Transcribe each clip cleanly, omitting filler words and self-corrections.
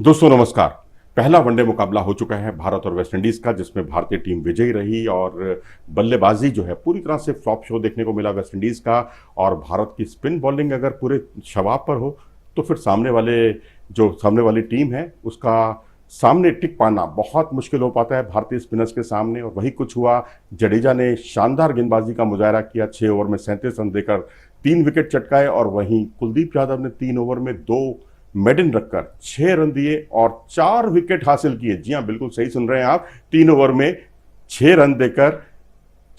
दोस्तों नमस्कार। पहला वनडे मुकाबला हो चुका है भारत और वेस्टइंडीज का, जिसमें भारतीय टीम विजयी रही और बल्लेबाजी जो है पूरी तरह से फ्लॉप शो देखने को मिला वेस्टइंडीज का। और भारत की स्पिन बॉलिंग अगर पूरे शबाब पर हो तो फिर सामने वाली टीम है उसका सामने टिक पाना बहुत मुश्किल हो पाता है भारतीय स्पिनर्स के सामने। और वही कुछ हुआ। जडेजा ने शानदार गेंदबाजी का मुजाहरा किया, 6 ओवर में 37 रन देकर 3 विकेट चटकाए। और वहीं कुलदीप यादव ने 3 ओवर में 2 मेडन रखकर 6 रन दिए और 4 विकेट हासिल किए। जी हाँ, बिल्कुल सही सुन रहे हैं आप, 3 ओवर में 6 रन देकर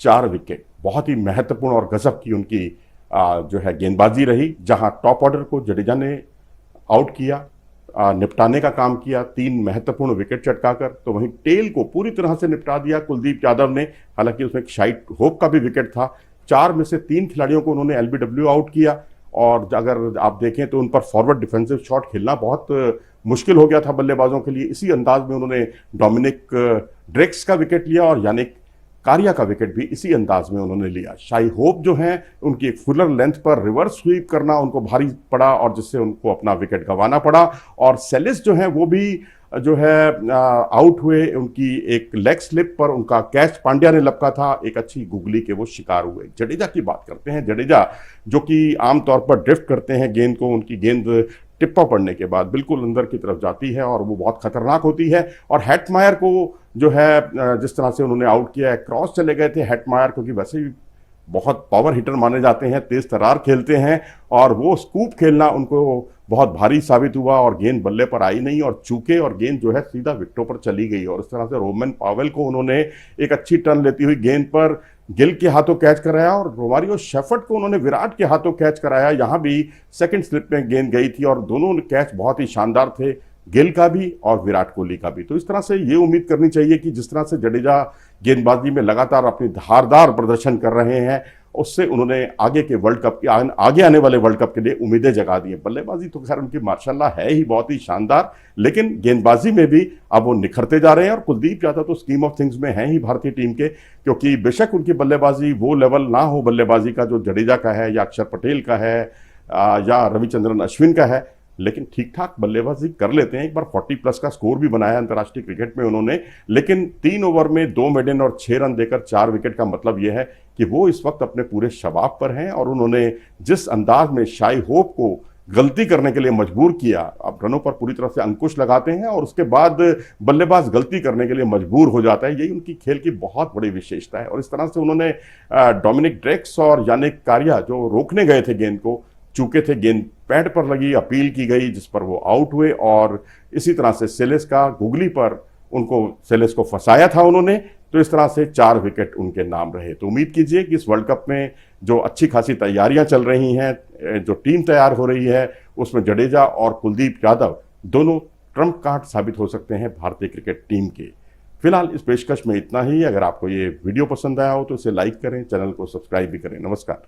4 विकेट। बहुत ही महत्वपूर्ण और गजब की उनकी जो है गेंदबाजी रही, जहां टॉप ऑर्डर को जडेजा ने आउट किया, निपटाने का काम किया 3 महत्वपूर्ण विकेट चटकाकर। तो वहीं टेल को पूरी तरह से निपटा दिया कुलदीप यादव ने। हालांकि उसमें एक शाइट होप का भी विकेट था। 4 में से 3 खिलाड़ियों को उन्होंने एलबीडब्ल्यू आउट किया। और अगर आप देखें तो उन पर फॉरवर्ड डिफेंसिव शॉट खेलना बहुत मुश्किल हो गया था बल्लेबाजों के लिए। इसी अंदाज में उन्होंने डोमिनिक ड्रेक्स का विकेट लिया और यानिक कारिया का विकेट भी इसी अंदाज में उन्होंने लिया। शाई होप जो है उनकी एक फुलर लेंथ पर रिवर्स स्वीप करना उनको भारी पड़ा और जिससे उनको अपना विकेट गंवाना पड़ा। और सेलिस जो है वो भी जो है आउट हुए। उनकी एक लेग स्लिप पर उनका कैच पांड्या ने लपका था, एक अच्छी गुगली के वो शिकार हुए। जडेजा की बात करते हैं। जडेजा जो कि आमतौर पर ड्रिफ्ट करते हैं गेंद को, उनकी गेंद टिप्पा पड़ने के बाद बिल्कुल अंदर की तरफ जाती है और वो बहुत खतरनाक होती है। और हेटमायर को जो है जिस तरह से उन्होंने आउट किया है, क्रॉस चले गए थे हेटमायर, क्योंकि वैसे भी बहुत पावर हिटर माने जाते हैं, तेज तरार खेलते हैं और वो स्कूप खेलना उनको बहुत भारी साबित हुआ और गेंद बल्ले पर आई नहीं और चूके और गेंद जो है सीधा विकेटों पर चली गई। और इस तरह से रोमन पावेल को उन्होंने एक अच्छी टर्न लेती हुई गेंद पर गिल के हाथों कैच कराया और रोमारियो शेफर्ड को उन्होंने विराट के हाथों कैच कराया। यहाँ भी सेकंड स्लिप में गेंद गई थी और दोनों कैच बहुत ही शानदार थे, गिल का भी और विराट कोहली का भी। तो इस तरह से ये उम्मीद करनी चाहिए कि जिस तरह से जडेजा गेंदबाजी में लगातार अपनी धारदार प्रदर्शन कर रहे हैं, उससे उन्होंने आगे आने वाले वर्ल्ड कप के लिए उम्मीदें जगा दी हैं। बल्लेबाजी तो खैर उनकी माशाल्लाह है ही बहुत ही शानदार, लेकिन गेंदबाजी में भी अब वो निखरते जा रहे हैं। और कुलदीप यादव तो स्कीम ऑफ थिंग्स में हैं ही भारतीय टीम के, क्योंकि बेशक उनकी बल्लेबाजी वो लेवल ना हो बल्लेबाजी का जो जडेजा का है या अक्षर पटेल का है या रविचंद्रन अश्विन का है, लेकिन ठीक ठाक बल्लेबाजी कर लेते हैं। एक बार 40+ का स्कोर भी बनाया अंतर्राष्ट्रीय क्रिकेट में उन्होंने। लेकिन 3 ओवर में 2 मेडन और 6 रन देकर 4 विकेट का मतलब यह है कि वो इस वक्त अपने पूरे शबाब पर हैं। और उन्होंने जिस अंदाज में शाई होप को गलती करने के लिए मजबूर किया, अब रनों पर पूरी तरह से अंकुश लगाते हैं और उसके बाद बल्लेबाज गलती करने के लिए मजबूर हो जाता है, यही उनकी खेल की बहुत बड़ी विशेषता है। और इस तरह से उन्होंने डोमिनिक ड्रेक्स और यानिक कारिया जो रोकने गए थे गेंद को, चूके थे, गेंद पैड पर लगी, अपील की गई जिस पर वो आउट हुए। और इसी तरह से सेलेस का गुगली पर सेलेस को फंसाया था उन्होंने। तो इस तरह से 4 विकेट उनके नाम रहे। तो उम्मीद कीजिए कि इस वर्ल्ड कप में जो अच्छी खासी तैयारियां चल रही हैं, जो टीम तैयार हो रही है, उसमें जडेजा और कुलदीप यादव दोनों ट्रम्प कार्ड साबित हो सकते हैं भारतीय क्रिकेट टीम के। फिलहाल इस पेशकश में इतना ही। अगर आपको ये वीडियो पसंद आया हो तो इसे लाइक करें, चैनल को सब्सक्राइब भी करें। नमस्कार।